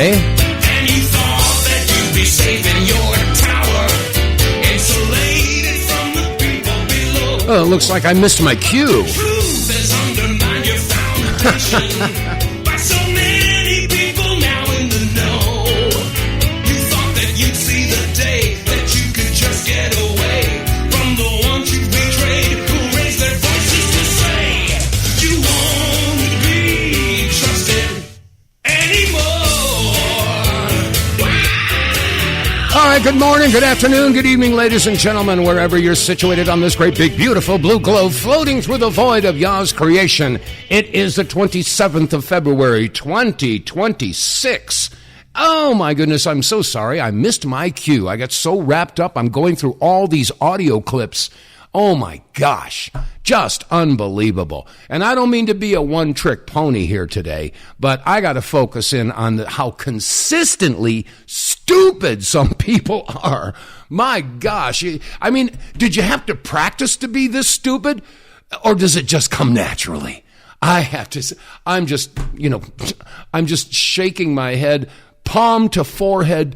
Friday. And you thought that you'd be safe in your tower, insulated from the people below. Oh, it looks like I missed my cue. Truth has undermined your foundation by so many people now in the know. You thought that you'd see the day that you could just get away from the ones you betrayed, who raised their voices to say you won't be trusted anymore. All right, good morning, good afternoon, good evening, ladies and gentlemen, wherever you're situated on this great, big, beautiful blue globe floating through the void of Yah's creation. It is the 27th of February, 2026. Oh, my goodness, I'm so sorry. I missed my cue. I got so wrapped up. I'm going through all these audio clips. Oh, my gosh. Just unbelievable. And I don't mean to be a one-trick pony here today, but I got to focus in on how consistently stupid some people are. My gosh. I mean, did you have to practice to be this stupid? Or does it just come naturally? I have to say, I'm just shaking my head, palm to forehead.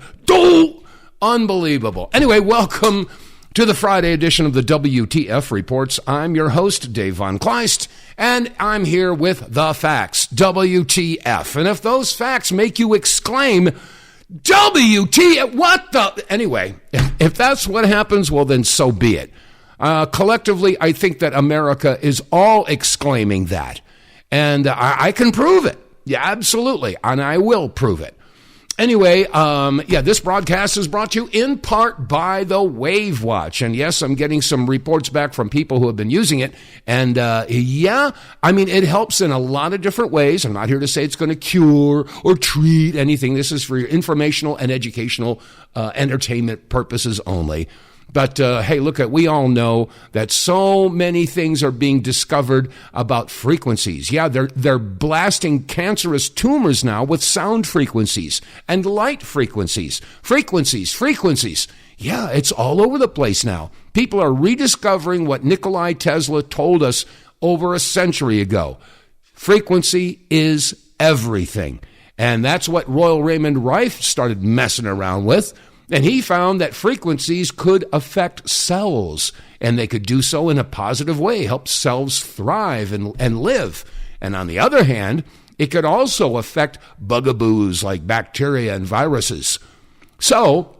Unbelievable. Anyway, welcome to the Friday edition of the WTF Reports. I'm your host, Dave vonKleist, and I'm here with the facts, WTF. And if those facts make you exclaim, WTF, what the? Anyway, if that's what happens, well, then so be it. Collectively, I think that America is all exclaiming that. And I can prove it. Yeah, absolutely. And I will prove it. Anyway, this broadcast is brought to you in part by the Wave Watch. And yes, I'm getting some reports back from people who have been using it. And it helps in a lot of different ways. I'm not here to say it's going to cure or treat anything. This is for your informational and educational entertainment purposes only. But, hey, look, we all know that so many things are being discovered about frequencies. Yeah, they're blasting cancerous tumors now with sound frequencies and light frequencies. Frequencies. Yeah, it's all over the place now. People are rediscovering what Nikola Tesla told us over a century ago. Frequency is everything. And that's what Royal Raymond Rife started messing around with. And he found that frequencies could affect cells, and they could do so in a positive way, help cells thrive and live. And on the other hand, it could also affect bugaboos like bacteria and viruses. So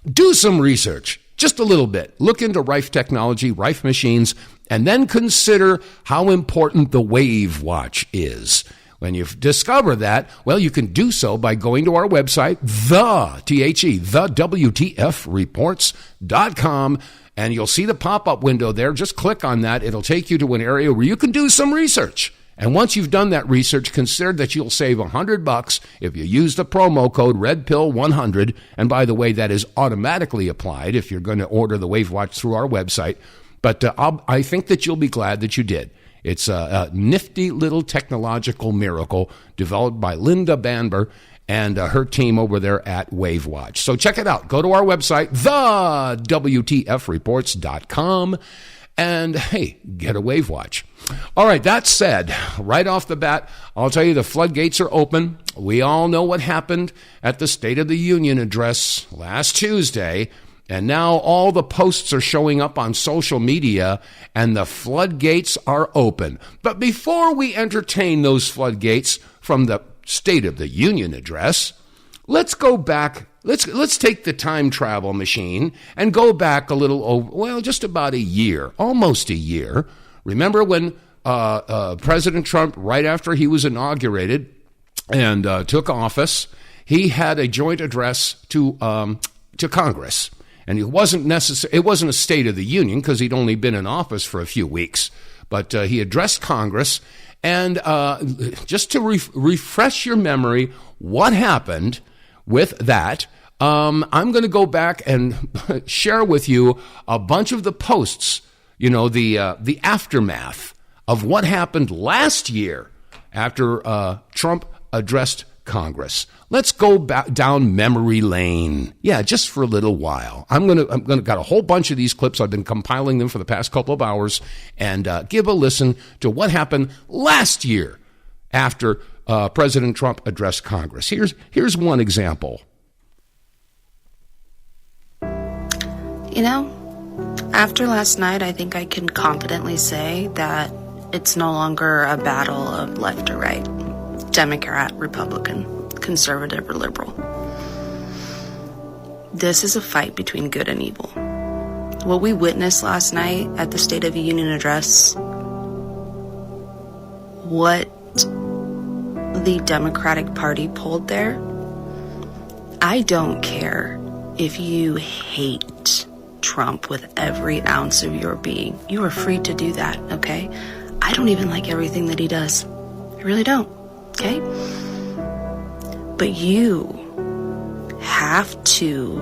do some research, just a little bit. Look into Rife technology, Rife machines, and then consider how important the Wave Watch is. When you discover that, well, you can do so by going to our website, TheWTFReports.com, and you'll see the pop-up window there. Just click on that. It'll take you to an area where you can do some research. And once you've done that research, consider that you'll save $100 if you use the promo code REDPILL100. And by the way, that is automatically applied if you're going to order the Wave Watch through our website. But I think that you'll be glad that you did. It's a nifty little technological miracle developed by Linda Banber and her team over there at Wave Watch. So check it out. Go to our website, TheWTFReports.com, and, hey, get a Wave Watch. All right, that said, right off the bat, I'll tell you the floodgates are open. We all know what happened at the State of the Union address last Tuesday. And now all the posts are showing up on social media, and the floodgates are open. But before we entertain those floodgates from the State of the Union address, let's go back. Let's take the time travel machine and go back a little over, well, just about a year, almost a year. Remember when President Trump, right after he was inaugurated and took office, he had a joint address to Congress. And it wasn't a State of the Union because he'd only been in office for a few weeks. But he addressed Congress. And just to refresh your memory, what happened with that, I'm going to go back and share with you a bunch of the posts, the aftermath of what happened last year after Trump addressed Congress. Let's go back down memory lane. Yeah, just for a little while. I'm gonna got a whole bunch of these clips. I've been compiling them for the past couple of hours, and give a listen to what happened last year after President Trump addressed Congress. Here's one example. After last night, I think I can confidently say that it's no longer a battle of left or right, Democrat, Republican, conservative, or liberal. This is a fight between good and evil. What we witnessed last night at the State of the Union address, what the Democratic Party pulled there, I don't care if you hate Trump with every ounce of your being. You are free to do that, okay? I don't even like everything that he does. I really don't, okay? But you have to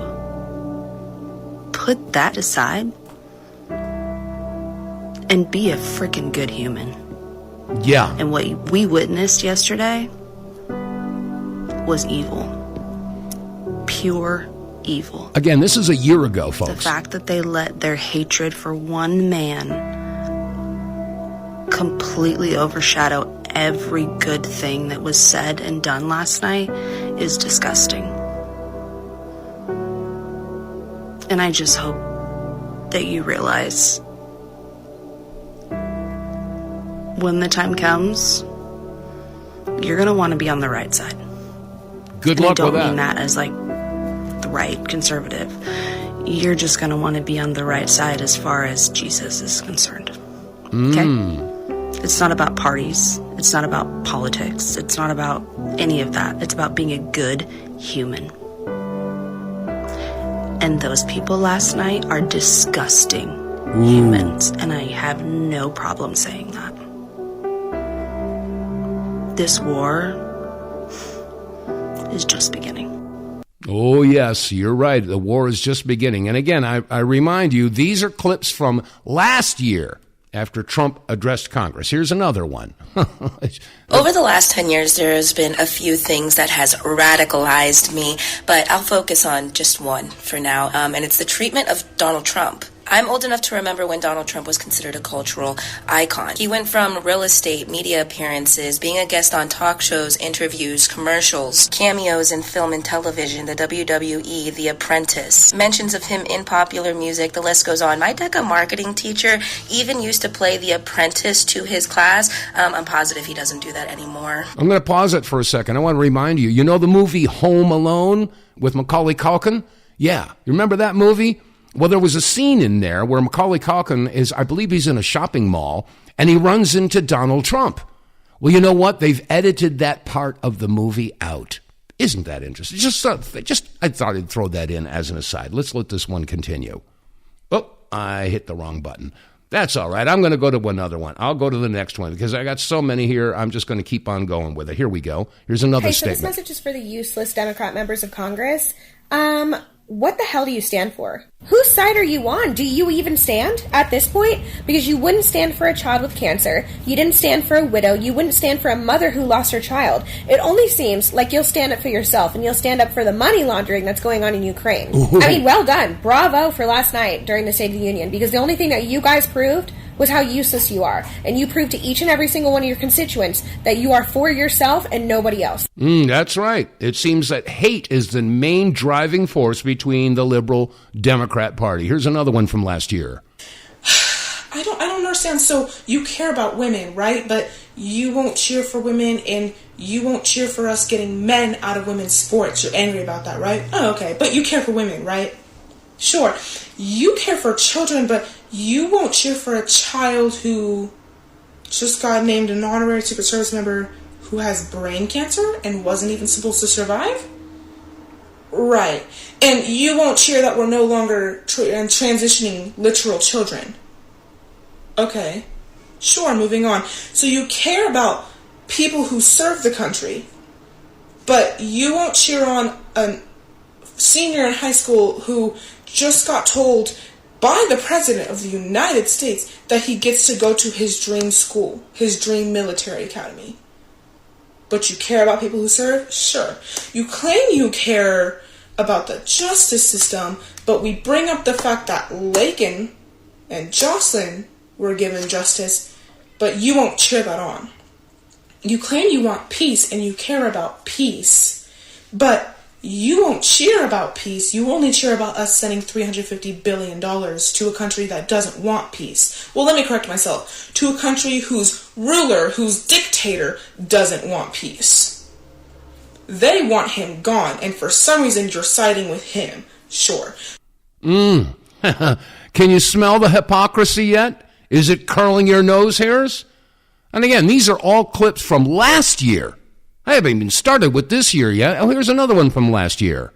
put that aside and be a freaking good human. Yeah. And what we witnessed yesterday was evil. Pure evil. Again, this is a year ago, folks. The fact that they let their hatred for one man completely overshadow every good thing that was said and done last night is disgusting. And I just hope that you realize when the time comes, you're going to want to be on the right side. Good luck with that. I don't mean that as like the right conservative. You're just going to want to be on the right side as far as Jesus is concerned. Okay? It's not about parties. It's not about politics. It's not about any of that. It's about being a good human. And those people last night are disgusting humans. And I have no problem saying that. This war is just beginning. Oh, yes, you're right. The war is just beginning. And again, I remind you, these are clips from last year after Trump addressed Congress. Here's another one. Over the last 10 years, there has been a few things that has radicalized me, but I'll focus on just one for now, and it's the treatment of Donald Trump. I'm old enough to remember when Donald Trump was considered a cultural icon. He went from real estate, media appearances, being a guest on talk shows, interviews, commercials, cameos in film and television, the WWE, The Apprentice, mentions of him in popular music, the list goes on. My DECA marketing teacher even used to play The Apprentice to his class. I'm positive he doesn't do that anymore. I'm going to pause it for a second. I want to remind you, you know the movie Home Alone with Macaulay Culkin? Yeah. You remember that movie? Well, there was a scene in there where Macaulay Culkin is, I believe he's in a shopping mall, and he runs into Donald Trump. Well, you know what? They've edited that part of the movie out. Isn't that interesting? I thought I'd throw that in as an aside. Let's let this one continue. Oh, I hit the wrong button. That's all right. I'm going to go to another one. I'll go to the next one because I got so many here. I'm just going to keep on going with it. Here we go. Here's another statement. So this message is for the useless Democrat members of Congress. What the hell do you stand for? Whose side are you on? Do you even stand at this point? Because you wouldn't stand for a child with cancer. You didn't stand for a widow. You wouldn't stand for a mother who lost her child. It only seems like you'll stand up for yourself and you'll stand up for the money laundering that's going on in Ukraine. Ooh. I mean, well done. Bravo for last night during the State of the Union, because the only thing that you guys proved was how useless you are. And you proved to each and every single one of your constituents that you are for yourself and nobody else. That's right. It seems that hate is the main driving force between the liberal Democrat Party. Here's another one from last year. I don't understand. So you care about women, right? But you won't cheer for women and you won't cheer for us getting men out of women's sports. You're angry about that, right? Oh, okay. But you care for women, right? Sure. You care for children, but you won't cheer for a child who just got named an honorary Secret Service member who has brain cancer and wasn't even supposed to survive? Right. And you won't cheer that we're no longer transitioning literal children. Okay. Sure, moving on. So you care about people who serve the country, but you won't cheer on a senior in high school who just got told by the President of the United States that he gets to go to his dream school, his dream military academy. But you care about people who serve? Sure. You claim you care about the justice system, but we bring up the fact that Laken and Jocelyn were given justice, but you won't cheer that on. you claim you want peace and you care about peace, but you won't cheer about peace. You only cheer about us sending $350 billion to a country that doesn't want peace. Well, let me correct myself. To a country whose ruler, whose dictator, doesn't want peace. They want him gone, and for some reason you're siding with him. Sure. Can you smell the hypocrisy yet? Is it curling your nose hairs? And again, these are all clips from last year. I haven't even started with this year yet. Oh, here's another one from last year.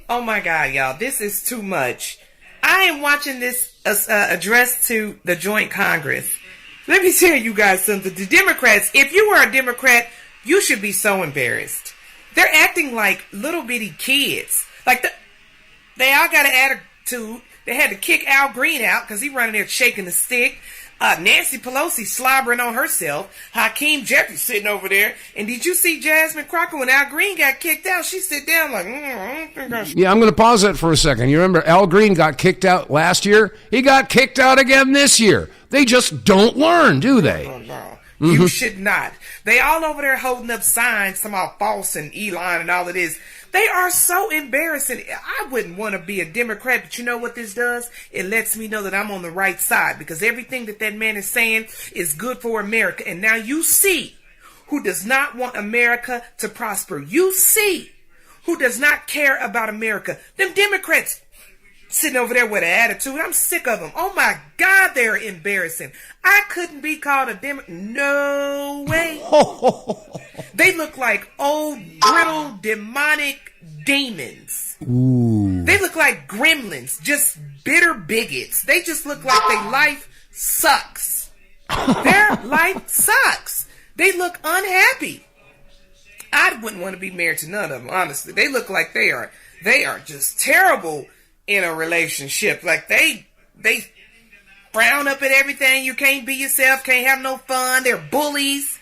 Oh my God, y'all, this is too much. I am watching this address to the Joint Congress. Let me tell you guys something. The Democrats, if you were a Democrat, you should be so embarrassed. They're acting like little bitty kids. Like they all got an attitude. They had to kick Al Green out because he running there shaking the stick. Nancy Pelosi slobbering on herself. Hakeem Jeffries sitting over there. And did you see Jasmine Crocker when Al Green got kicked out? She sit down like, I don't think I should. Yeah, I'm going to pause that for a second. You remember Al Green got kicked out last year? He got kicked out again this year. They just don't learn, do they? Oh, no. You should not. They all over there holding up signs, some all false and Elon and all of this. They are so embarrassing. I wouldn't want to be a Democrat, but you know what this does? It lets me know that I'm on the right side because everything that man is saying is good for America. And now you see who does not want America to prosper. You see who does not care about America. Them Democrats sitting over there with an attitude. I'm sick of them. Oh my God, they're embarrassing. I couldn't be called a Democrat. No way. They look like old, brittle, demonic demons. Ooh. They look like gremlins, just bitter bigots. They just look like their life sucks. Their life sucks. They look unhappy. I wouldn't want to be married to none of them, honestly. They look like they are just terrible in a relationship. Like they frown up at everything. You can't be yourself, can't have no fun. They're bullies.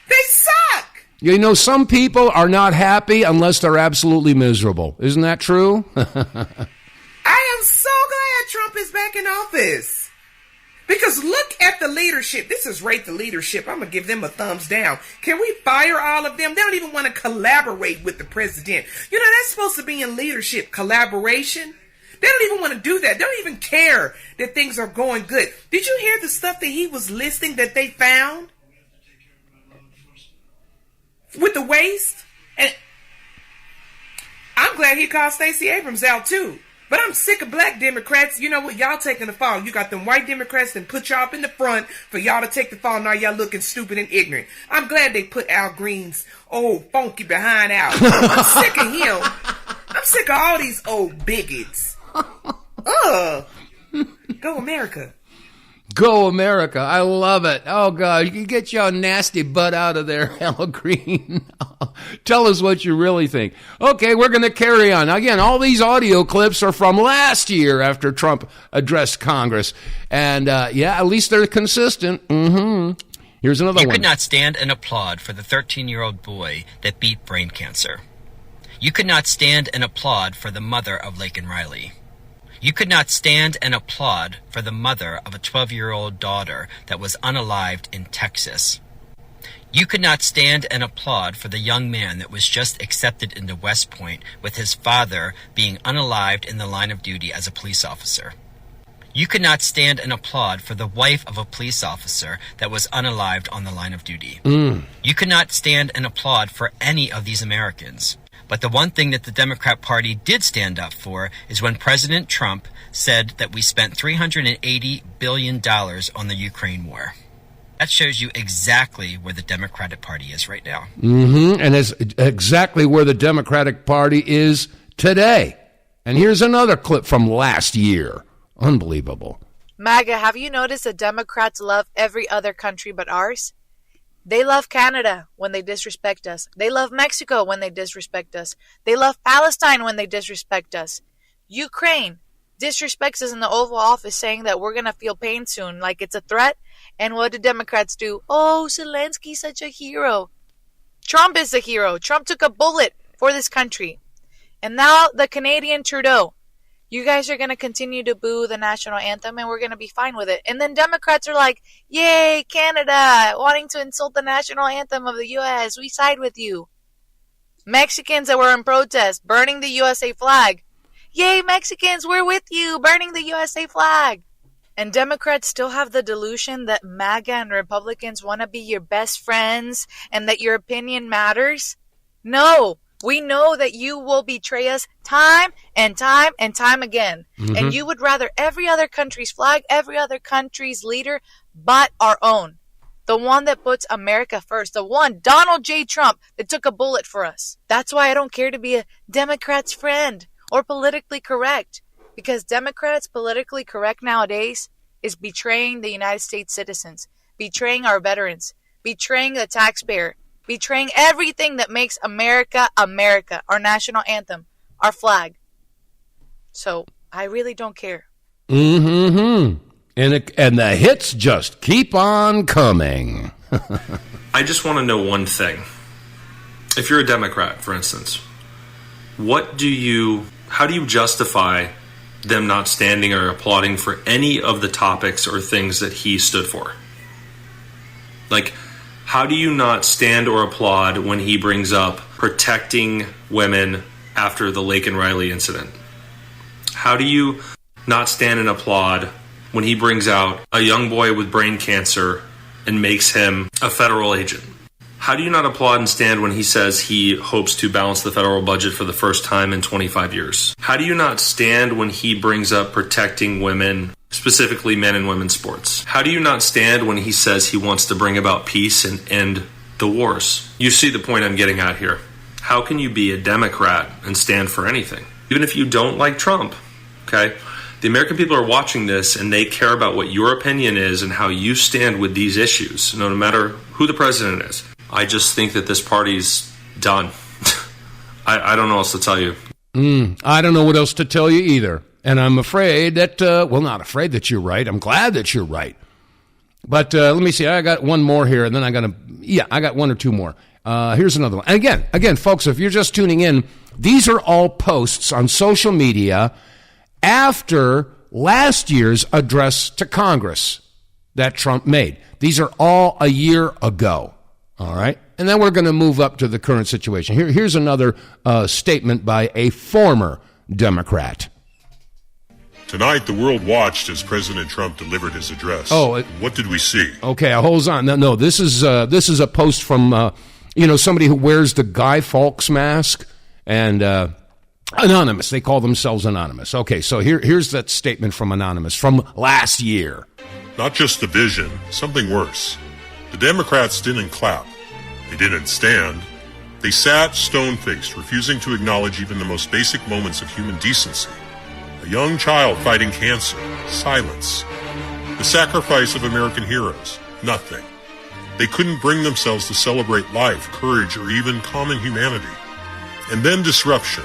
They suck. You know, some people are not happy unless they're absolutely miserable. Isn't that true? I am so glad Trump is back in office. Because look at the leadership. This is rate the leadership. I'm going to give them a thumbs down. Can we fire all of them? They don't even want to collaborate with the president. You know, that's supposed to be in leadership, collaboration. They don't even want to do that. They don't even care that things are going good. Did you hear the stuff that he was listing that they found? With the waste? And I'm glad he called Stacey Abrams out too. But I'm sick of black Democrats. You know what? Y'all taking the fall. You got them white Democrats that put y'all up in the front for y'all to take the fall. Now y'all looking stupid and ignorant. I'm glad they put Al Green's old funky behind out. I'm sick of him. I'm sick of all these old bigots. Go America. Go America. I love it. Oh, God. You can get your nasty butt out of there, Al Green. Tell us what you really think. Okay, we're going to carry on. Again, all these audio clips are from last year after Trump addressed Congress. And, yeah, at least they're consistent. Here's another one. You could not stand and applaud for the 13-year-old boy that beat brain cancer. You could not stand and applaud for the mother of Laken Riley. You could not stand and applaud for the mother of a 12-year-old daughter that was unalived in Texas. You could not stand and applaud for the young man that was just accepted into West Point with his father being unalived in the line of duty as a police officer. You could not stand and applaud for the wife of a police officer that was unalived on the line of duty. You could not stand and applaud for any of these Americans. But the one thing that the Democrat Party did stand up for is when President Trump said that we spent $380 billion on the Ukraine war. That shows you exactly where the Democratic Party is right now. And it's exactly where the Democratic Party is today. And here's another clip from last year. Unbelievable. MAGA, have you noticed that Democrats love every other country but ours? They love Canada when they disrespect us. They love Mexico when they disrespect us. They love Palestine when they disrespect us. Ukraine disrespects us in the Oval Office saying that we're going to feel pain soon, like it's a threat. And what do Democrats do? Oh, Zelensky's such a hero. Trump is a hero. Trump took a bullet for this country. And now the Canadian Trudeau You guys are going to continue to boo the national anthem, and we're going to be fine with it. And then Democrats are like, yay, Canada, wanting to insult the national anthem of the U.S. We side with you. Mexicans that were in protest, burning the USA flag. Yay, Mexicans, we're with you, burning the USA flag. And Democrats still have the delusion that MAGA and Republicans want to be your best friends and that your opinion matters. No, we know that you will betray us time and time and time again. Mm-hmm. And you would rather every other country's flag, every other country's leader, but our own. The one that puts America first. The one, Donald J. Trump, that took a bullet for us. That's why I don't care to be a Democrat's friend or politically correct. Because Democrats politically correct nowadays is betraying the United States citizens, betraying our veterans, betraying the taxpayer, betraying everything that makes America, America, our national anthem, our flag. So I really don't care. Mm-hmm. And the hits just keep on coming. I just want to know one thing. If you're a Democrat, for instance, how do you justify them not standing or applauding for any of the topics or things that he stood for? Like, how do you not stand or applaud when he brings up protecting women after the Lake and Riley incident? How do you not stand and applaud when he brings out a young boy with brain cancer and makes him a federal agent? How do you not applaud and stand when he says he hopes to balance the federal budget for the first time in 25 years? How do you not stand when he brings up protecting women, specifically men and women's sports? How do you not stand when he says he wants to bring about peace and end the wars? You see the point I'm getting at here. How can you be a Democrat and stand for anything? Even if you don't like Trump, okay? The American people are watching this and they care about what your opinion is and how you stand with these issues, no matter who the president is. I just think that this party's done. I don't know what else to tell you. I don't know what else to tell you either. And I'm afraid that, not afraid that you're right. I'm glad that you're right. But let me see. I got one more here, and then I got one or two more. Here's another one. And again, folks, if you're just tuning in, these are all posts on social media after last year's address to Congress that Trump made. These are all a year ago. All right. And then we're going to move up to the current situation. Here's another statement by a former Democrat. Tonight, the world watched as President Trump delivered his address. What did we see? Okay, hold on. No, this is a post from somebody who wears the Guy Fawkes mask and anonymous. They call themselves anonymous. Okay, so here's that statement from anonymous from last year. Not just division, something worse. The Democrats didn't clap. They didn't stand. They sat stone-faced, refusing to acknowledge even the most basic moments of human decency. A young child fighting cancer. Silence. The sacrifice of American heroes. Nothing. They couldn't bring themselves to celebrate life, courage, or even common humanity. And then disruption.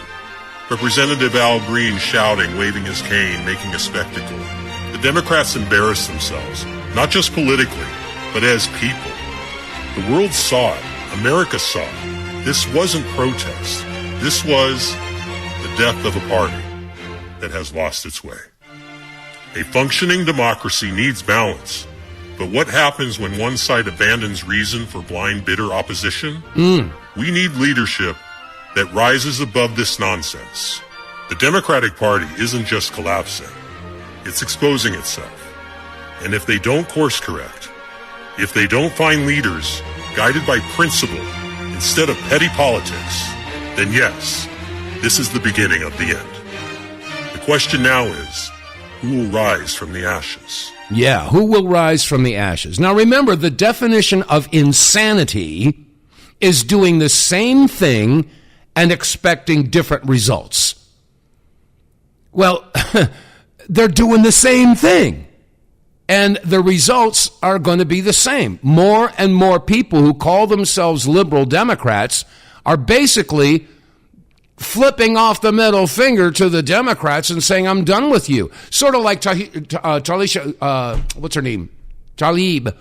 Representative Al Green shouting, waving his cane, making a spectacle. The Democrats embarrassed themselves, not just politically, but as people. The world saw it. America saw it. This wasn't protest. This was the death of a party that has lost its way. A functioning democracy needs balance. But what happens when one side abandons reason for blind, bitter opposition? We need leadership that rises above this nonsense. The Democratic Party isn't just collapsing. It's exposing itself. And if they don't course correct, if they don't find leaders guided by principle instead of petty politics, then yes, this is the beginning of the end. The question now is, who will rise from the ashes? Yeah, who will rise from the ashes? Now remember, the definition of insanity is doing the same thing and expecting different results. Well, they're doing the same thing. And the results are going to be the same. More and more people who call themselves liberal Democrats are basically flipping off the middle finger to the Democrats and saying, I'm done with you. Sort of like what's her name? Tlaib.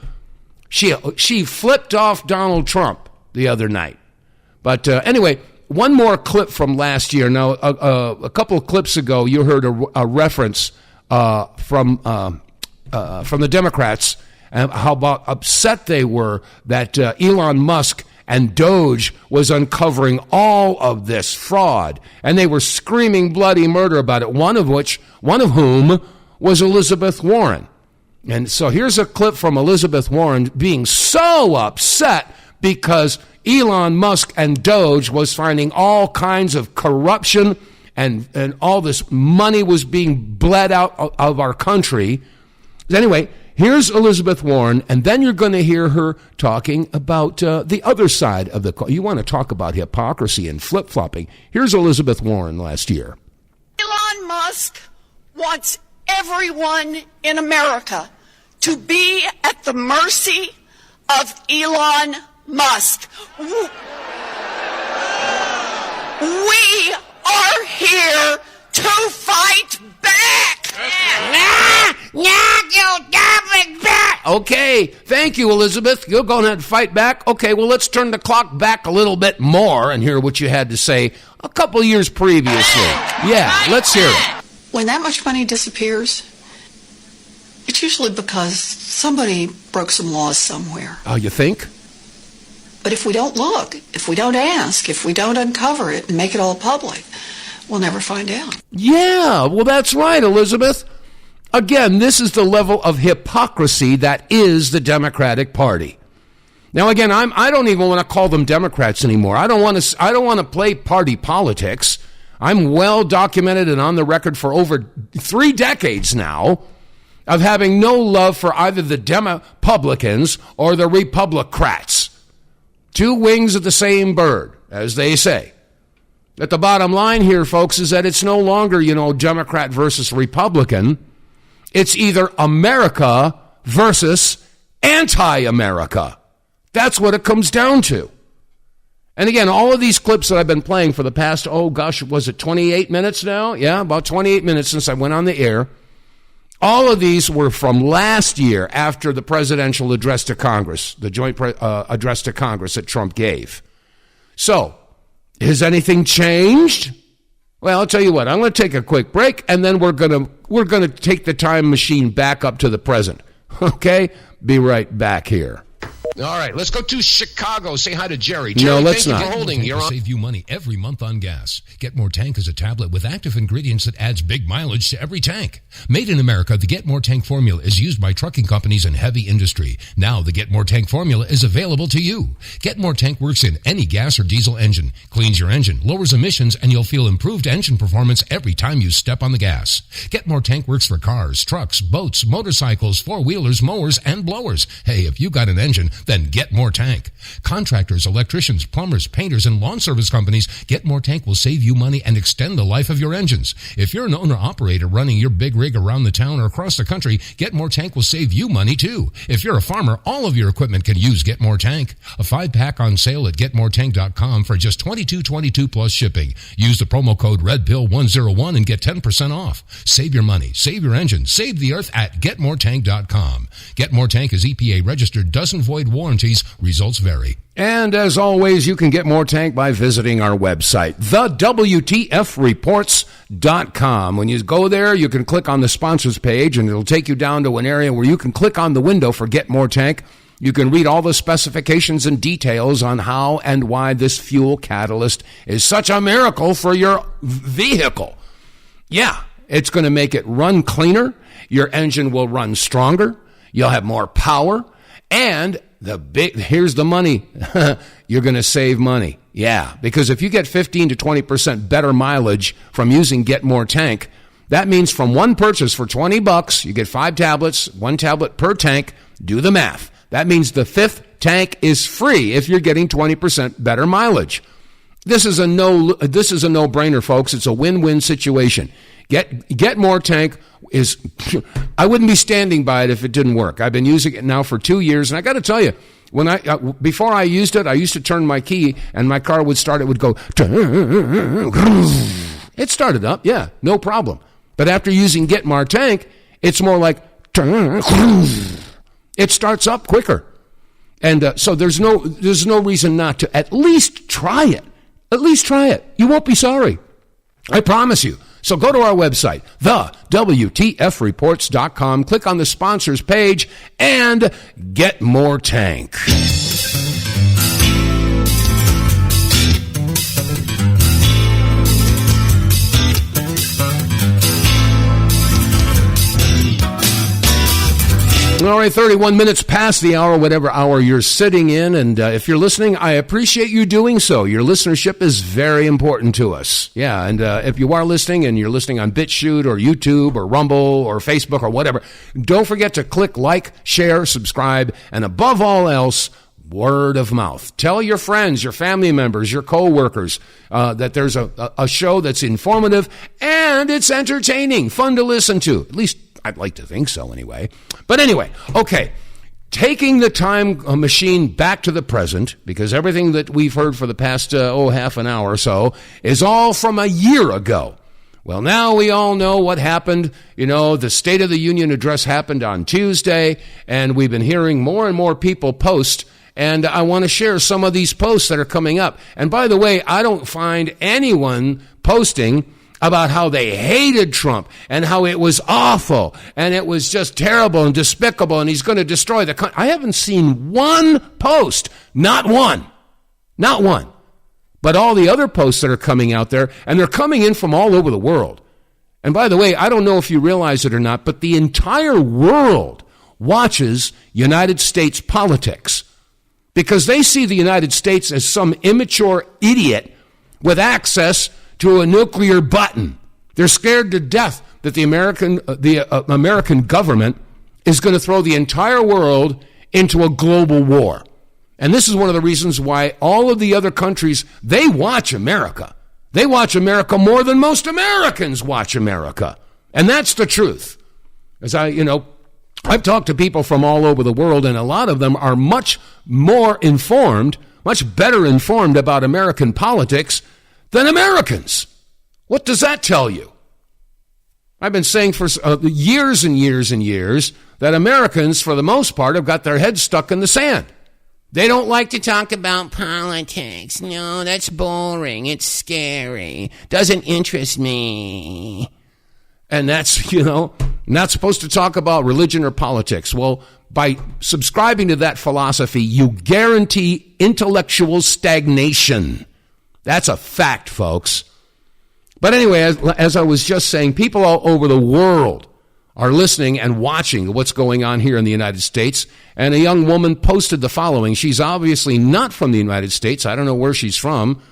She flipped off Donald Trump the other night. But anyway, one more clip from last year. Now, a couple of clips ago, you heard a reference from the Democrats and how about upset they were that Elon Musk and Doge was uncovering all of this fraud, and they were screaming bloody murder about it. One of whom was Elizabeth Warren. And so here's a clip from Elizabeth Warren being so upset because Elon Musk and Doge was finding all kinds of corruption and all this money was being bled out of our country. Anyway, here's Elizabeth Warren, and then you're going to hear her talking about the other side of the coin. You want to talk about hypocrisy and flip-flopping. Here's Elizabeth Warren last year. Elon Musk wants everyone in America to be at the mercy of Elon Musk. We are here to fight back. Okay, thank you, Elizabeth. You're going to fight back? Okay, well, let's turn the clock back a little bit more and hear what you had to say a couple years previously. Yeah, let's hear it. When that much money disappears, it's usually because somebody broke some laws somewhere. Oh, you think? But if we don't look, if we don't ask, if we don't uncover it and make it all public, we'll never find out. Yeah, well, that's right, Elizabeth. Again, this is the level of hypocrisy that is the Democratic Party. Now, again, I don't even want to call them Democrats anymore. I don't want to play party politics. I'm well documented and on the record for over 3 decades now of having no love for either the Republicans or the Republicrats. 2 wings of the same bird, as they say. But the bottom line here, folks, is that it's no longer, Democrat versus Republican. It's either America versus anti-America. That's what it comes down to. And again, all of these clips that I've been playing for the past, was it 28 minutes now? Yeah, about 28 minutes since I went on the air. All of these were from last year after the presidential address to Congress, the joint address to Congress that Trump gave. So, has anything changed? Well, I'll tell you what, I'm going to take a quick break, and then we're going to take the time machine back up to the present. Okay? Be right back here. All right, let's go to Chicago. Say hi to Jerry. Jerry, let's thank not. you for holding. You're save you money every month on gas. Get More Tank is a tablet with active ingredients that adds big mileage to every tank. Made in America, the Get More Tank formula is used by trucking companies and heavy industry. Now, the Get More Tank formula is available to you. Get More Tank works in any gas or diesel engine, cleans your engine, lowers emissions, and you'll feel improved engine performance every time you step on the gas. Get More Tank works for cars, trucks, boats, motorcycles, four-wheelers, mowers, and blowers. Hey, if you got an engine, then Get More Tank. Contractors, electricians, plumbers, painters, and lawn service companies, Get More Tank will save you money and extend the life of your engines. If you're an owner-operator running your big rig around the town or across the country, Get More Tank will save you money too. If you're a farmer, all of your equipment can use Get More Tank. A 5-pack on sale at GetMoreTank.com for just $22.22 plus shipping. Use the promo code REDPILL101 and get 10% off. Save your money, save your engine, save the earth at GetMoreTank.com. Get More Tank is EPA registered, doesn't void warranties. Results vary. And as always, you can get More Tank by visiting our website, TheWTFReports.com. When you go there, you can click on the sponsors page, and it'll take you down to an area where you can click on the window for Get More Tank. You can read all the specifications and details on how and why this fuel catalyst is such a miracle for your vehicle. Yeah, it's going to make it run cleaner. Your engine will run stronger. You'll have more power. And here's the money. You're going to save money. Yeah, because if you get 15 to 20% better mileage from using Get More Tank, that means from one purchase for $20, you get 5 tablets, 1 tablet per tank. Do the math. That means the 5th tank is free if you're getting 20% better mileage. This is a no-brainer, folks. It's a win-win situation. Get More Tank is, I wouldn't be standing by it if it didn't work. I've been using it now for 2 years, and I got to tell you, before I used it, I used to turn my key, and my car would start. It would go. It started up, yeah, no problem. But after using Get More Tank, it's more like it starts up quicker, and so there's no reason not to at least try it. At least try it. You won't be sorry. I promise you. So go to our website, TheWTFReports.com, click on the sponsors page, and get more tank. All right, 31 minutes past the hour, whatever hour you're sitting in. And if you're listening, I appreciate you doing so. Your listenership is very important to us. Yeah, and if you are listening and you're listening on BitChute or YouTube or Rumble or Facebook or whatever, don't forget to click like, share, subscribe, and above all else, word of mouth. Tell your friends, your family members, your co-workers that there's a show that's informative and it's entertaining, fun to listen to. At least I'd like to think so anyway. But anyway, okay, taking the time machine back to the present, because everything that we've heard for the past, half an hour or so is all from a year ago. Well, now we all know what happened. You know, the State of the Union address happened on Tuesday, and we've been hearing more and more people post, and I want to share some of these posts that are coming up. And by the way, I don't find anyone posting about how they hated Trump and how it was awful and it was just terrible and despicable and he's going to destroy the country. I haven't seen one post, not one. But all the other posts that are coming out there, and they're coming in from all over the world. And by the way, I don't know if you realize it or not, but the entire world watches United States politics because they see the United States as some immature idiot with access to a nuclear button. They're scared to death that the American government is going to throw the entire world into a global war. And this is one of the reasons why all of the other countries, they watch America. They watch America more than most Americans watch America. And that's the truth. As I've talked to people from all over the world, and a lot of them are much more informed, much better informed about American politics than Americans. What does that tell you? I've been saying for years and years and years that Americans, for the most part, have got their heads stuck in the sand. They don't like to talk about politics. No, that's boring. It's scary. Doesn't interest me. And that's, not supposed to talk about religion or politics. Well, by subscribing to that philosophy, you guarantee intellectual stagnation. That's a fact, folks. But anyway, as I was just saying, people all over the world are listening and watching what's going on here in the United States. And a young woman posted the following. She's obviously not from the United States. I don't know where she's from.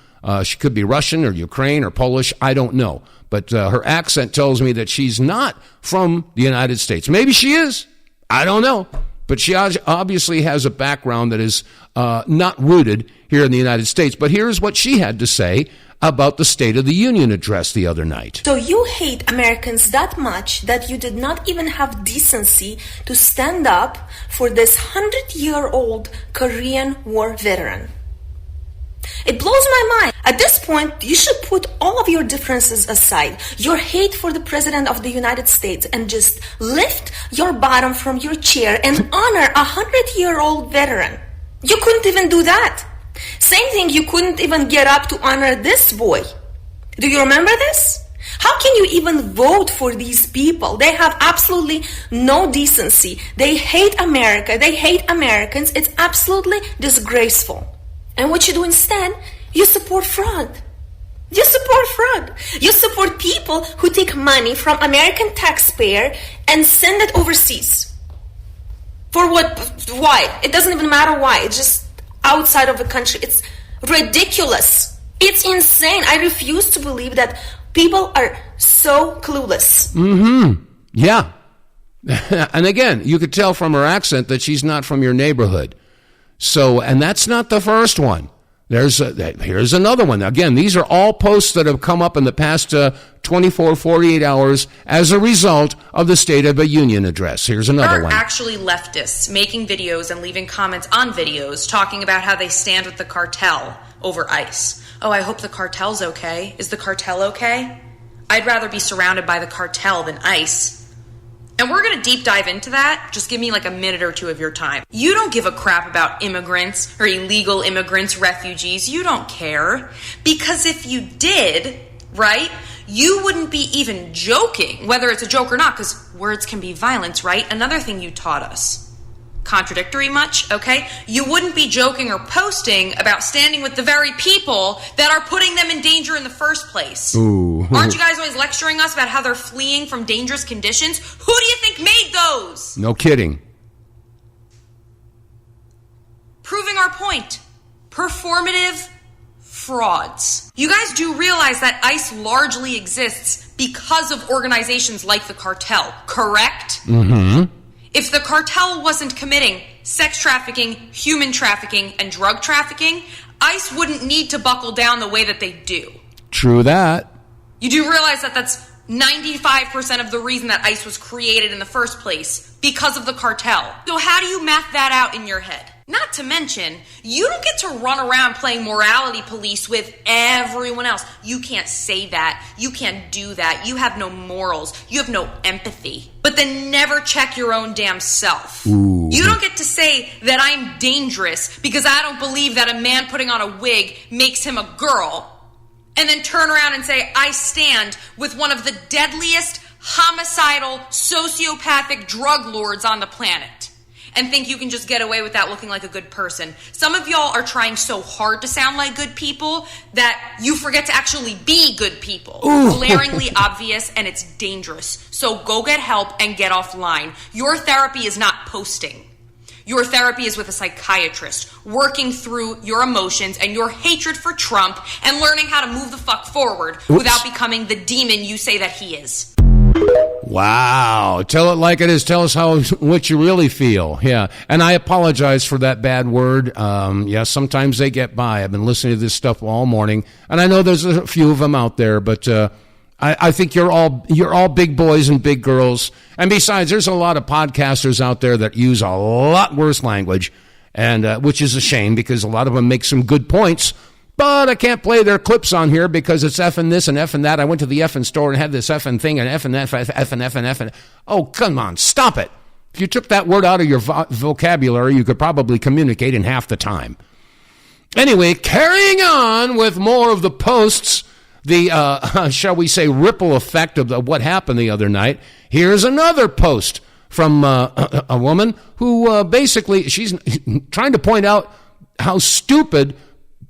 She could be Russian or Ukraine or Polish. I don't know. But her accent tells me that she's not from the United States. Maybe she is. I don't know. But she obviously has a background that is not rooted here in the United States. But here's what she had to say about the State of the Union address the other night. So you hate Americans that much that you did not even have decency to stand up for this 100-year-old Korean War veteran. It blows my mind. At this point, you should put all of your differences aside, your hate for the President of the United States, and just lift your bottom from your chair and honor a 100-year-old veteran. You couldn't even do that. Same thing, you couldn't even get up to honor this boy. Do you remember this? How can you even vote for these people? They have absolutely no decency. They hate America. They hate Americans. It's absolutely disgraceful. And what you do instead, you support fraud. You support fraud. You support people who take money from American taxpayer and send it overseas. For what? Why? It doesn't even matter why. It's just outside of the country. It's ridiculous. It's insane. I refuse to believe that people are so clueless. Mm-hmm. Yeah. And again, you could tell from her accent that she's not from your neighborhood. So, and that's not the first one. Here's another one. Again, these are all posts that have come up in the past 24, 48 hours as a result of the State of the Union address. Here's another one. Actually leftists making videos and leaving comments on videos talking about how they stand with the cartel over ICE. Oh, I hope the cartel's okay. Is the cartel okay? I'd rather be surrounded by the cartel than ICE. And we're going to deep dive into that. Just give me like a minute or two of your time. You don't give a crap about immigrants or illegal immigrants, refugees. You don't care. Because if you did, right, you wouldn't be even joking, whether it's a joke or not, because words can be violence, right? Another thing you taught us. Contradictory much, okay? You wouldn't be joking or posting about standing with the very people that are putting them in danger in the first place. Ooh. Aren't you guys always lecturing us about how they're fleeing from dangerous conditions? Who do you think made those? No kidding. Proving our point. Performative frauds. You guys do realize that ICE largely exists because of organizations like the cartel, correct? Mm-hmm. If the cartel wasn't committing sex trafficking, human trafficking, and drug trafficking, ICE wouldn't need to buckle down the way that they do. True that. You do realize that that's 95% of the reason that ICE was created in the first place, because of the cartel. So how do you math that out in your head? Not to mention, you don't get to run around playing morality police with everyone else. You can't say that. You can't do that. You have no morals. You have no empathy. But then never check your own damn self. Ooh. You don't get to say that I'm dangerous because I don't believe that a man putting on a wig makes him a girl, and then turn around and say, I stand with one of the deadliest, homicidal, sociopathic drug lords on the planet. And think you can just get away with that looking like a good person. Some of y'all are trying so hard to sound like good people that you forget to actually be good people. Ooh. Glaringly obvious, and it's dangerous. So go get help and get offline. Your therapy is not posting. Your therapy is with a psychiatrist, working through your emotions and your hatred for Trump and learning how to move the fuck forward without becoming the demon you say that he is. Wow. Tell it like it is. Tell us what you really feel. Yeah. And I apologize for that bad word. Sometimes they get by. I've been listening to this stuff all morning, and I know there's a few of them out there, but I think you're all big boys and big girls. And besides, there's a lot of podcasters out there that use a lot worse language, and which is a shame because a lot of them make some good points. But I can't play their clips on here because it's effing this and effing that. I went to the effing store and had this effing thing and effing that, effing. Oh, come on, stop it. If you took that word out of your vocabulary, you could probably communicate in half the time. Anyway, carrying on with more of the posts, the, shall we say, ripple effect of what happened the other night. Here's another post from a woman who basically, she's trying to point out how stupid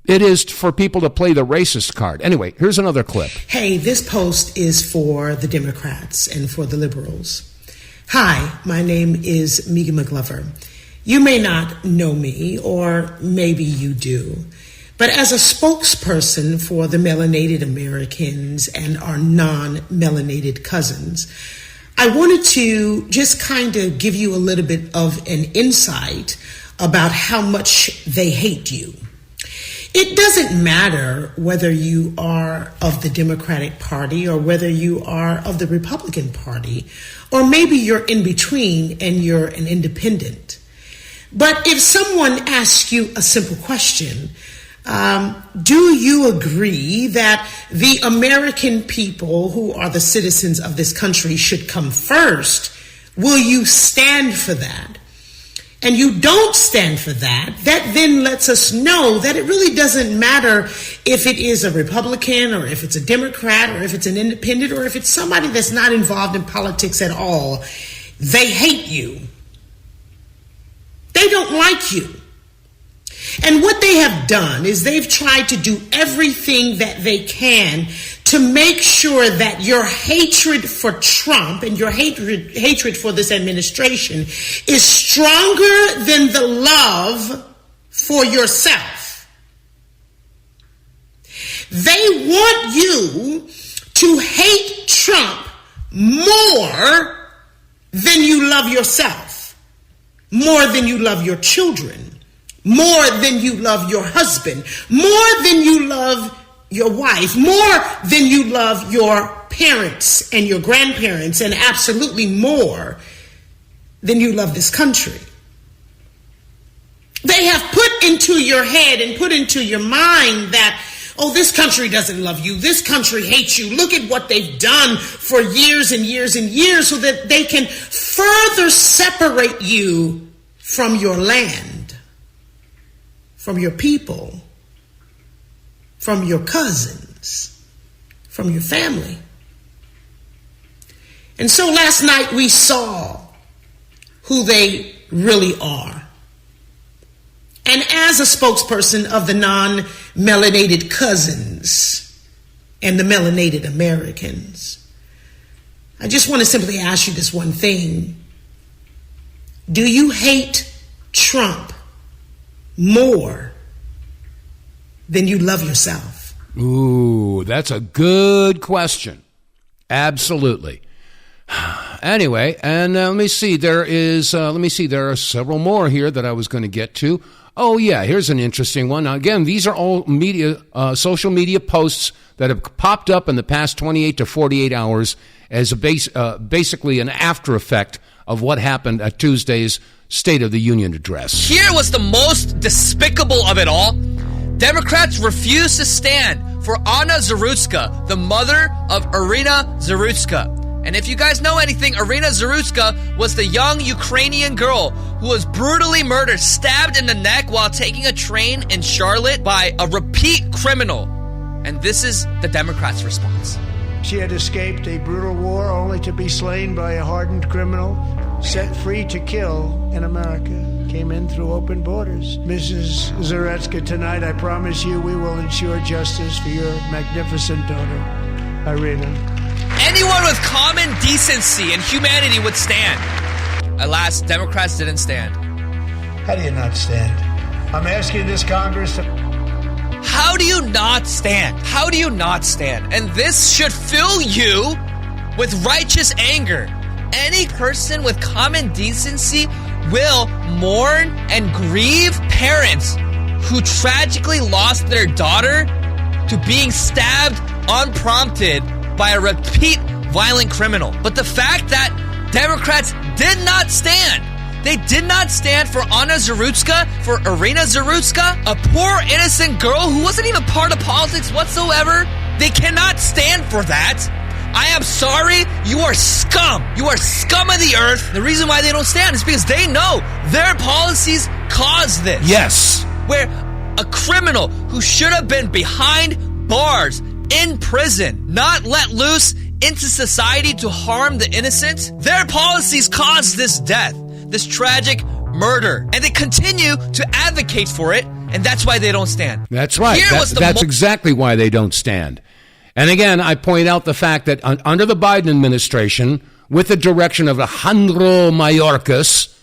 it is for people to play the racist card. Anyway, here's another clip. Hey, this post is for the Democrats and for the liberals. Hi, my name is Megan McGlover. You may not know me, or maybe you do, but as a spokesperson for the melanated Americans and our non-melanated cousins, I wanted to just kind of give you a little bit of an insight about how much they hate you. It doesn't matter whether you are of the Democratic Party or whether you are of the Republican Party, or maybe you're in between and you're an independent. But if someone asks you a simple question, do you agree that the American people who are the citizens of this country should come first? Will you stand for that? And you don't stand for that, that then lets us know that it really doesn't matter if it is a Republican or if it's a Democrat or if it's an independent or if it's somebody that's not involved in politics at all. They hate you. They don't like you. And what they have done is they've tried to do everything that they can to make sure that your hatred for Trump and your hatred for this administration is stronger than the love for yourself. They want you to hate Trump more than you love yourself, more than you love your children, more than you love your husband, more than you love your wife, more than you love your parents and your grandparents, and absolutely more than you love this country. They have put into your head and put into your mind that, Oh, this country doesn't love you. This country hates you. Look at what they've done for years and years and years so that they can further separate you from your land, from your people, from your cousins, from your family. And so last night we saw who they really are. And as a spokesperson of the non-melanated cousins and the melanated Americans, I just want to simply ask you this one thing. Do you hate Trump more than you love yourself? Ooh, that's a good question. Absolutely. Anyway, and let me see. There are several more here that I was going to get to. Oh, yeah, here's an interesting one. Now, again, these are all social media posts that have popped up in the past 28 to 48 hours as basically an after effect of what happened at Tuesday's State of the Union address. Here was the most despicable of it all. Democrats refuse to stand for Anna Zarutska, the mother of Irina Zarutska. And if you guys know anything, Irina Zarutska was the young Ukrainian girl who was brutally murdered, stabbed in the neck while taking a train in Charlotte by a repeat criminal. And this is the Democrats' response. She had escaped a brutal war only to be slain by a hardened criminal, set free to kill in America. Came in through open borders. Mrs. Zarutska, tonight I promise you we will ensure justice for your magnificent daughter, Irina. Anyone with common decency and humanity would stand. Alas, Democrats didn't stand. How do you not stand? I'm asking this Congress to... How do you not stand? How do you not stand? And this should fill you with righteous anger. Any person with common decency will mourn and grieve parents who tragically lost their daughter to being stabbed unprompted by a repeat violent criminal. But the fact that Democrats did not stand, they did not stand for Anna Zarutska, for Irina Zarutska, a poor innocent girl who wasn't even part of politics whatsoever. They cannot stand for that. I am sorry, you are scum. You are scum of the earth. The reason why they don't stand is because they know their policies caused this. Yes. Where a criminal who should have been behind bars, in prison, not let loose into society to harm the innocent, their policies caused this death, this tragic murder. And they continue to advocate for it, and that's why they don't stand. That's right. That's exactly why they don't stand. And again, I point out the fact that under the Biden administration, with the direction of Alejandro Mayorkas,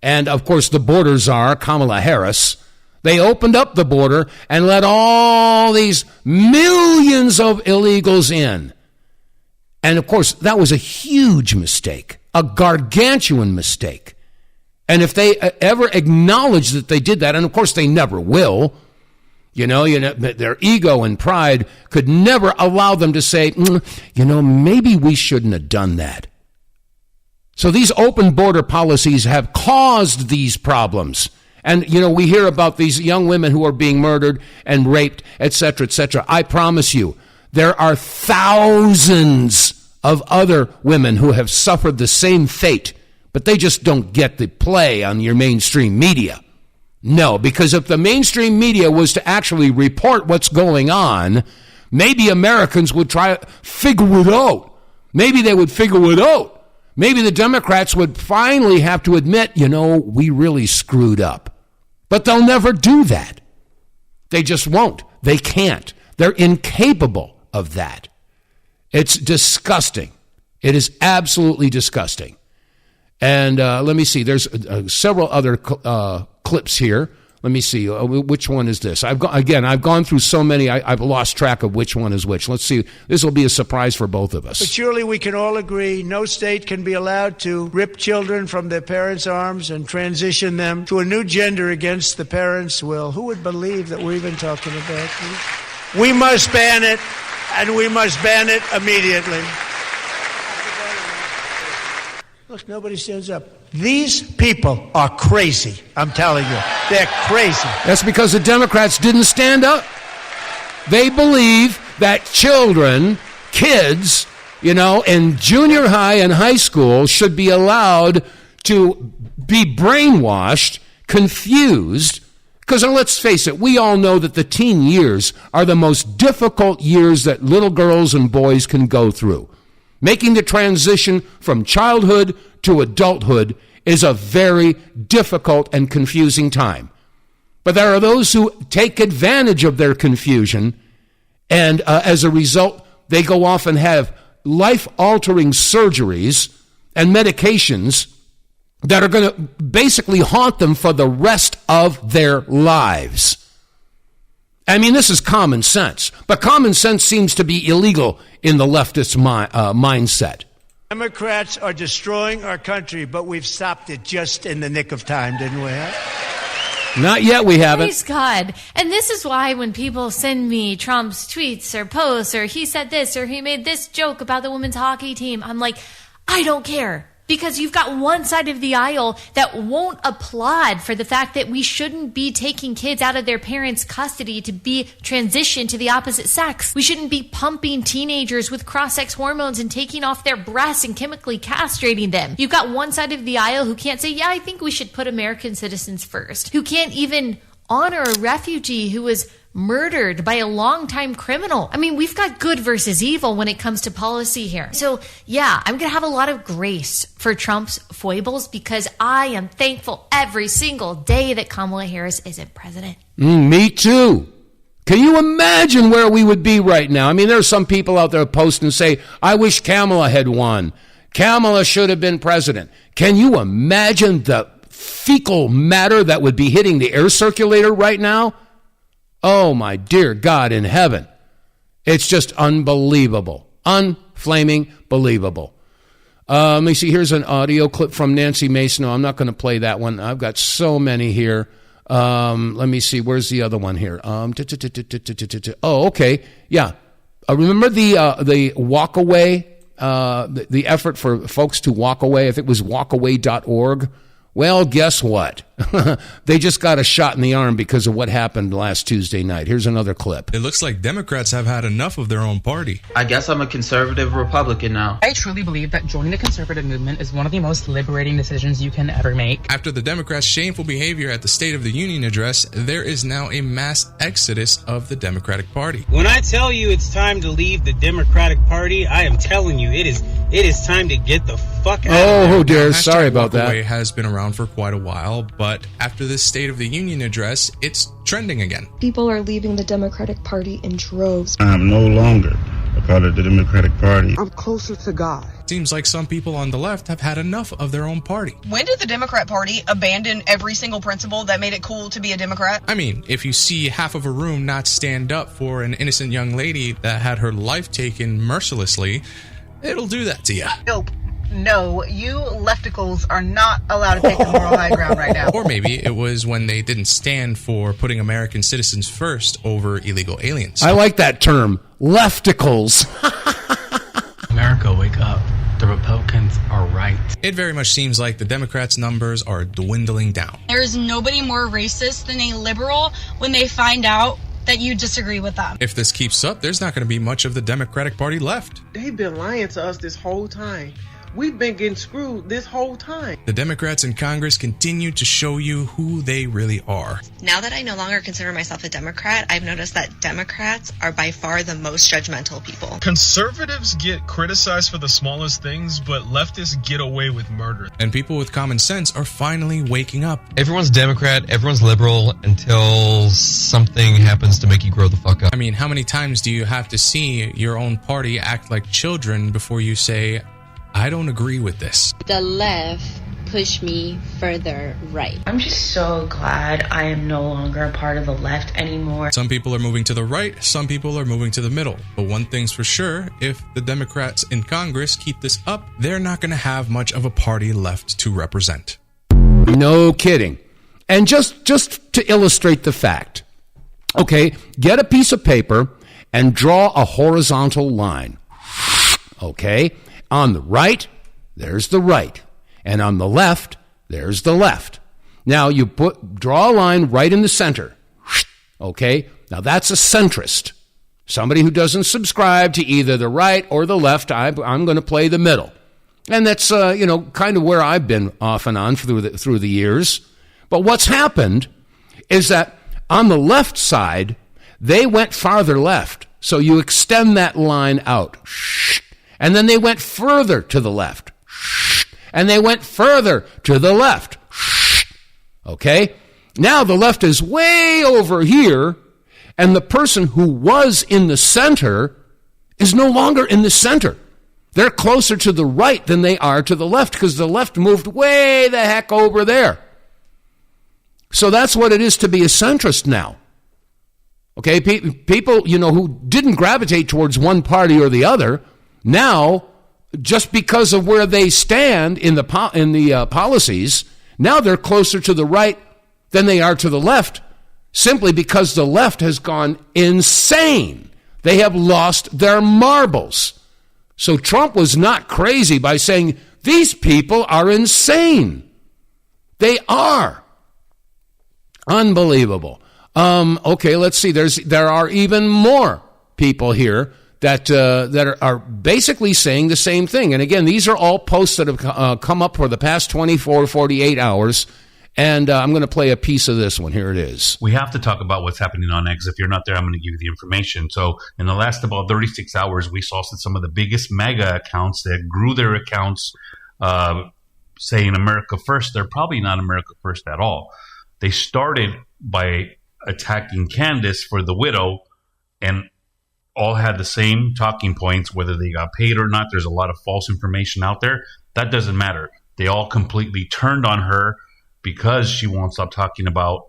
and of course the border czar, Kamala Harris, they opened up the border and let all these millions of illegals in. And of course, that was a huge mistake, a gargantuan mistake. And if they ever acknowledge that they did that, and of course they never will, you know, their ego and pride could never allow them to say, maybe we shouldn't have done that. So these open border policies have caused these problems. And, we hear about these young women who are being murdered and raped, et cetera, et cetera. I promise you, there are thousands of other women who have suffered the same fate, but they just don't get the play on your mainstream media. No, because if the mainstream media was to actually report what's going on, maybe Americans would try to figure it out. Maybe they would figure it out. Maybe the Democrats would finally have to admit, we really screwed up. But they'll never do that. They just won't. They can't. They're incapable of that. It's disgusting. It is absolutely disgusting. And let me see. There's several other clips here. Let me see. Which one is this? I've gone through so many, I've lost track of which one is which. Let's see. This will be a surprise for both of us. But surely we can all agree no state can be allowed to rip children from their parents' arms and transition them to a new gender against the parents' will. Who would believe that we're even talking about this? We must ban it, and we must ban it immediately. Look, nobody stands up. These people are crazy. I'm telling you. They're crazy. That's because the Democrats didn't stand up. They believe that kids, in junior high and high school should be allowed to be brainwashed, confused, because let's face it, we all know that the teen years are the most difficult years that little girls and boys can go through. Making the transition from childhood to adulthood is a very difficult and confusing time. But there are those who take advantage of their confusion, and as a result, they go off and have life-altering surgeries and medications that are going to basically haunt them for the rest of their lives. I mean, this is common sense, but common sense seems to be illegal in the leftist mindset. Democrats are destroying our country, but we've stopped it just in the nick of time, didn't we? Not yet, we haven't. Praise God. And this is why when people send me Trump's tweets or posts or he said this or he made this joke about the women's hockey team, I'm like, I don't care. Because you've got one side of the aisle that won't applaud for the fact that we shouldn't be taking kids out of their parents' custody to be transitioned to the opposite sex. We shouldn't be pumping teenagers with cross-sex hormones and taking off their breasts and chemically castrating them. You've got one side of the aisle who can't say, yeah, I think we should put American citizens first. Who can't even honor a refugee who was murdered by a longtime criminal. I mean, we've got good versus evil when it comes to policy here. So, yeah, I'm going to have a lot of grace for Trump's foibles because I am thankful every single day that Kamala Harris isn't president. Me too. Can you imagine where we would be right now? I mean, there's some people out there post and say, I wish Kamala had won. Kamala should have been president. Can you imagine the fecal matter that would be hitting the air circulator right now? Oh, my dear God in heaven. It's just unbelievable. Unflaming believable. Let me see. Here's an audio clip from Nancy Mace. No, I'm not going to play that one. I've got so many here. Let me see. Where's the other one here? Oh, okay. Yeah. Remember the walk away, the effort for folks to walk away? I think it was walkaway.org. Well, guess what? They just got a shot in the arm because of what happened last Tuesday night. Here's another clip. It looks like Democrats have had enough of their own party. I guess I'm a conservative Republican now. I truly believe that joining the conservative movement is one of the most liberating decisions you can ever make. After the Democrats' shameful behavior at the State of the Union address, there is now a mass exodus of the Democratic Party. When I tell you it's time to leave the Democratic Party, I am telling you it is time to get the fuck out of there. Oh, dear. Sorry about that. Walkaway has been around for quite a while, but after this State of the Union address, it's trending again. People are leaving the Democratic Party in droves. I'm no longer a part of the Democratic Party. I'm closer to God. Seems like some people on the left have had enough of their own party. When did the Democrat Party abandon every single principle that made it cool to be a Democrat? I mean, if you see half of a room not stand up for an innocent young lady that had her life taken mercilessly, it'll do that to you. Nope. No, you lefticals are not allowed to take the moral high ground right now. Or maybe it was when they didn't stand for putting American citizens first over illegal aliens. I like that term, lefticals. America, wake up. The Republicans are right. It very much seems like the Democrats' numbers are dwindling down. There is nobody more racist than a liberal when they find out that you disagree with them. If this keeps up, there's not going to be much of the Democratic Party left. They've been lying to us this whole time. We've been getting screwed this whole time. The Democrats in Congress continue to show you who they really are. Now that I no longer consider myself a Democrat, I've noticed that Democrats are by far the most judgmental people. Conservatives get criticized for the smallest things, but leftists get away with murder. And people with common sense are finally waking up. Everyone's Democrat, everyone's liberal until something happens to make you grow the fuck up. I mean, how many times do you have to see your own party act like children before you say, I don't agree with this? The left pushed me further right. I'm just so glad I am no longer a part of the left anymore. Some people are moving to the right, some people are moving to the middle. But one thing's for sure, if the Democrats in Congress keep this up, they're not going to have much of a party left to represent. No kidding. And just to illustrate the fact, okay, get a piece of paper and draw a horizontal line. Okay? On the right, there's the right. And on the left, there's the left. Now you draw a line right in the center. Okay? Now that's a centrist. Somebody who doesn't subscribe to either the right or the left, I'm going to play the middle. And that's, kind of where I've been off and on through the years. But what's happened is that on the left side, they went farther left. So you extend that line out. And then they went further to the left. And they went further to the left. Okay? Now the left is way over here, and the person who was in the center is no longer in the center. They're closer to the right than they are to the left because the left moved way the heck over there. So that's what it is to be a centrist now. Okay, people, who didn't gravitate towards one party or the other, now, just because of where they stand in the policies, now they're closer to the right than they are to the left, simply because the left has gone insane. They have lost their marbles. So Trump was not crazy by saying, these people are insane. They are. Unbelievable. Okay, let's see. There are even more people here that are basically saying the same thing. And again, these are all posts that have come up for the past 24, 48 hours. And I'm going to play a piece of this one. Here it is. We have to talk about what's happening on X. If you're not there, I'm going to give you the information. So in the last about 36 hours, we saw some of the biggest mega accounts that grew their accounts saying America First. They're probably not America First at all. They started by attacking Candace for the widow and all had the same talking points, whether they got paid or not. There's a lot of false information out there. That doesn't matter. They all completely turned on her because she won't stop talking about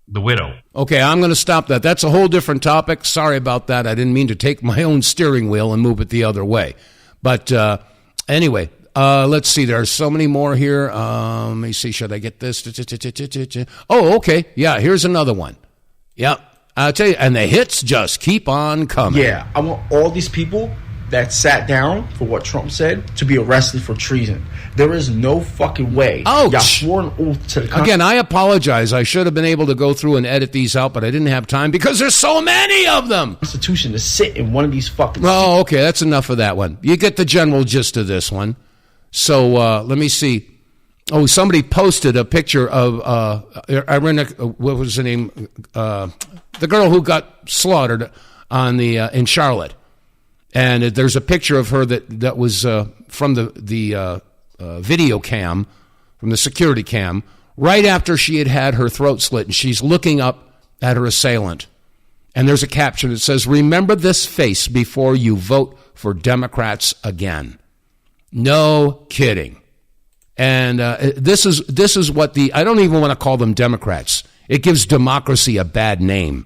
the widow. Okay, I'm going to stop that. That's a whole different topic. Sorry about that. I didn't mean to take my own steering wheel and move it the other way. But anyway, let's see. There are so many more here. Let me see. Should I get this? Oh, okay. Yeah, here's another one. Yep. I'll tell you, and the hits just keep on coming. Yeah, I want all these people that sat down for what Trump said to be arrested for treason. There is no fucking way. Ouch. Y'all swore an oath to the Again, I apologize. I should have been able to go through and edit these out, but I didn't have time because there's so many of them. Constitution to sit in one of these fucking Oh, okay. That's enough of that one. You get the general gist of this one. So let me see. Oh, somebody posted a picture of what was her name? The girl who got slaughtered on in Charlotte. And there's a picture of her that was from the video cam, from the security cam, right after she had her throat slit, and she's looking up at her assailant. And there's a caption that says, "Remember this face before you vote for Democrats again." No kidding. And this is what I don't even want to call them Democrats. It gives democracy a bad name.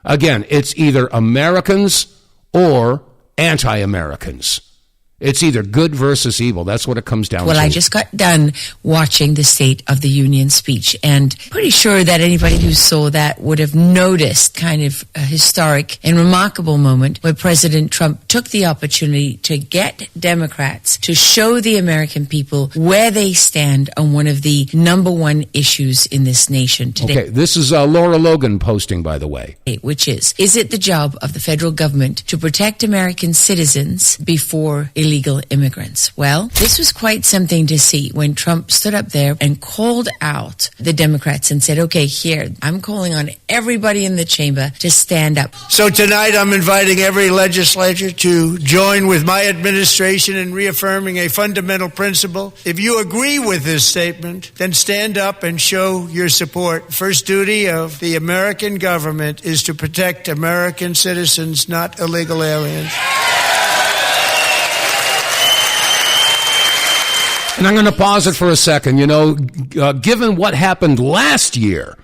Again, it's either Americans or anti-Americans. It's either good versus evil. That's what it comes down to. Well, I just got done watching the State of the Union speech, and pretty sure that anybody who saw that would have noticed kind of a historic and remarkable moment where President Trump took the opportunity to get Democrats to show the American people where they stand on one of the number one issues in this nation today. Okay, this is Laura Logan posting, by the way. Which is it the job of the federal government to protect American citizens before illegal immigrants? Well, this was quite something to see when Trump stood up there and called out the Democrats and said, okay, here, I'm calling on everybody in the chamber to stand up. So tonight I'm inviting every legislator to join with my administration in reaffirming a fundamental principle. If you agree with this statement, then stand up and show your support. First duty of the American government is to protect American citizens, not illegal aliens. And I'm going to pause it for a second. Given what happened last year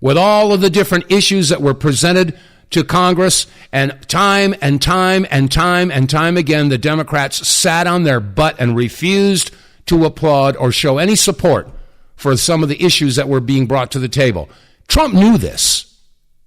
with all of the different issues that were presented to Congress, and time and time and time and time again, the Democrats sat on their butt and refused to applaud or show any support for some of the issues that were being brought to the table. Trump knew this.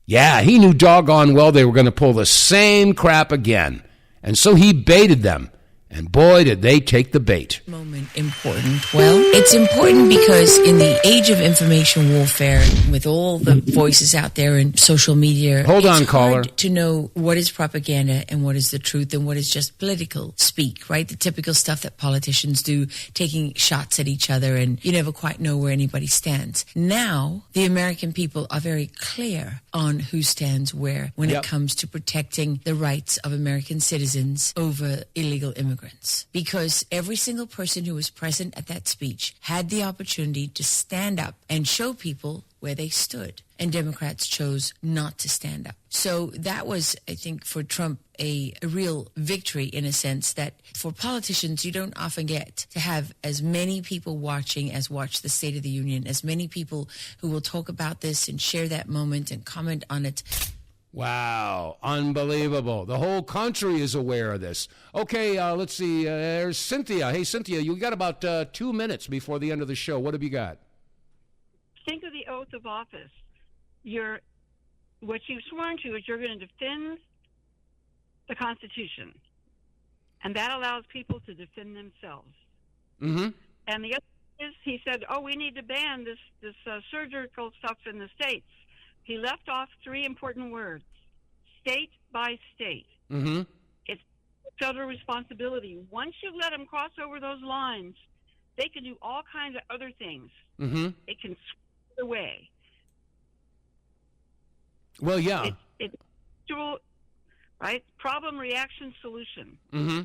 Yeah, he knew doggone well they were going to pull the same crap again. And so he baited them. And boy, did they take the bait. Moment important. Well, it's important because in the age of information warfare, with all the voices out there in social media, Hold on, it's caller. hard to know what is propaganda and what is the truth and what is just political speak, right? The typical stuff that politicians do, taking shots at each other, and you never quite know where anybody stands. Now, the American people are very clear on who stands where when it comes to protecting the rights of American citizens over illegal immigrants. Because every single person who was present at that speech had the opportunity to stand up and show people where they stood. And Democrats chose not to stand up. So that was, I think, for Trump, a real victory in a sense that for politicians, you don't often get to have as many people watching as watch the State of the Union, as many people who will talk about this and share that moment and comment on it. Wow, unbelievable. The whole country is aware of this. Okay, let's see. There's Cynthia. Hey, Cynthia, you got about 2 minutes before the end of the show. What have you got? Think of the oath of office. What you've sworn to is you're going to defend the Constitution. And that allows people to defend themselves. Mm-hmm. And the other is, he said, we need to ban this surgical stuff in the states. He left off 3 important words: state by state. Mm-hmm. It's federal responsibility. Once you let them cross over those lines, they can do all kinds of other things. Mm-hmm. It can sweep away. Well, yeah. It's right? Problem, reaction, solution. Mm-hmm.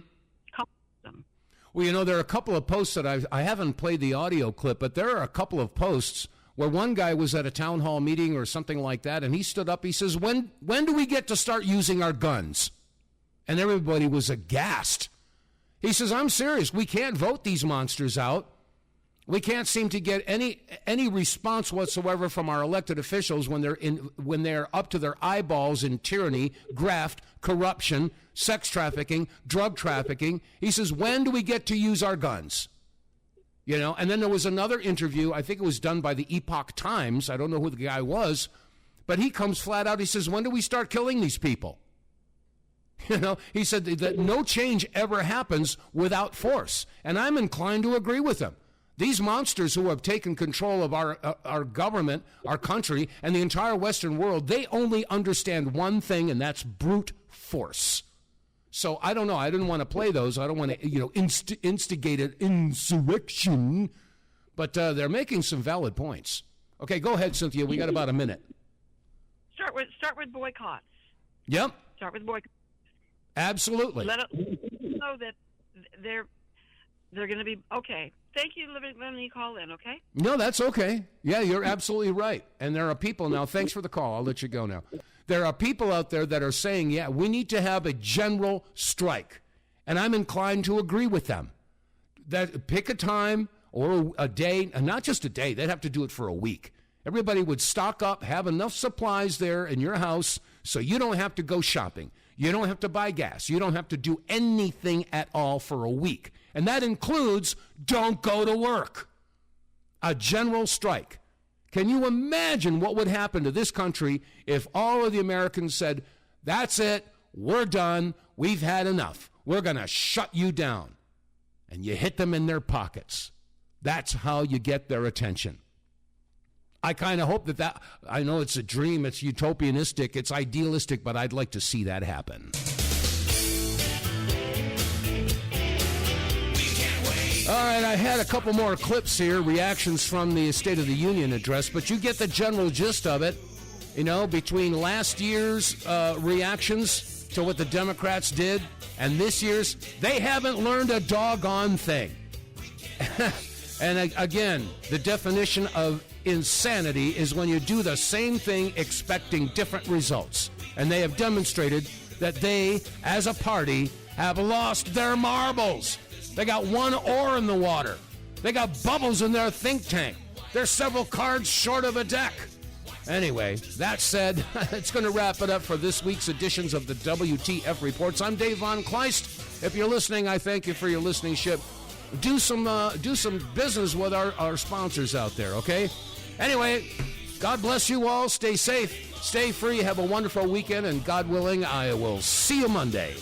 Well, there are a couple of posts that I haven't played the audio clip, but there are a couple of posts where one guy was at a town hall meeting or something like that, and he stood up, he says, when do we get to start using our guns? And everybody was aghast. He says, I'm serious. We can't vote these monsters out. We can't seem to get any response whatsoever from our elected officials when they're up to their eyeballs in tyranny, graft, corruption, sex trafficking, drug trafficking. He says, when do we get to use our guns? And then there was another interview, I think it was done by the Epoch Times. I don't know who the guy was, but he comes flat out. He says, when do we start killing these people? He said that no change ever happens without force. And I'm inclined to agree with him. These monsters who have taken control of our government, our country, and the entire Western world, they only understand one thing, and that's brute force. So I don't know. I didn't want to play those. I don't want to, instigate an insurrection. But they're making some valid points. Okay, go ahead, Cynthia. We got about a minute. Start with boycotts. Yep. Start with boycotts. Absolutely. Let them know that they're going to be okay. Thank you for letting me call in. Okay. No, that's okay. Yeah, you're absolutely right. And there are people now. Thanks for the call. I'll let you go now. There are people out there that are saying, yeah, we need to have a general strike. And I'm inclined to agree with them. That pick a time or a day, and not just a day, they'd have to do it for a week. Everybody would stock up, have enough supplies there in your house so you don't have to go shopping. You don't have to buy gas. You don't have to do anything at all for a week. And that includes don't go to work. A general strike. Can you imagine what would happen to this country if all of the Americans said, that's it, we're done, we've had enough, we're going to shut you down? And you hit them in their pockets. That's how you get their attention. I kind of hope that, I know it's a dream, it's utopianistic, it's idealistic, but I'd like to see that happen. All right, I had a couple more clips here, reactions from the State of the Union address, but you get the general gist of it. Between last year's reactions to what the Democrats did and this year's, they haven't learned a doggone thing. And again, the definition of insanity is when you do the same thing expecting different results. And they have demonstrated that they, as a party, have lost their marbles. They got one oar in the water. They got bubbles in their think tank. They're several cards short of a deck. Anyway, that said, it's going to wrap it up for this week's editions of the WTF Reports. I'm Dave vonKleist. If you're listening, I thank you for your listenership. Do some business with our sponsors out there, okay? Anyway, God bless you all. Stay safe. Stay free. Have a wonderful weekend. And God willing, I will see you Monday.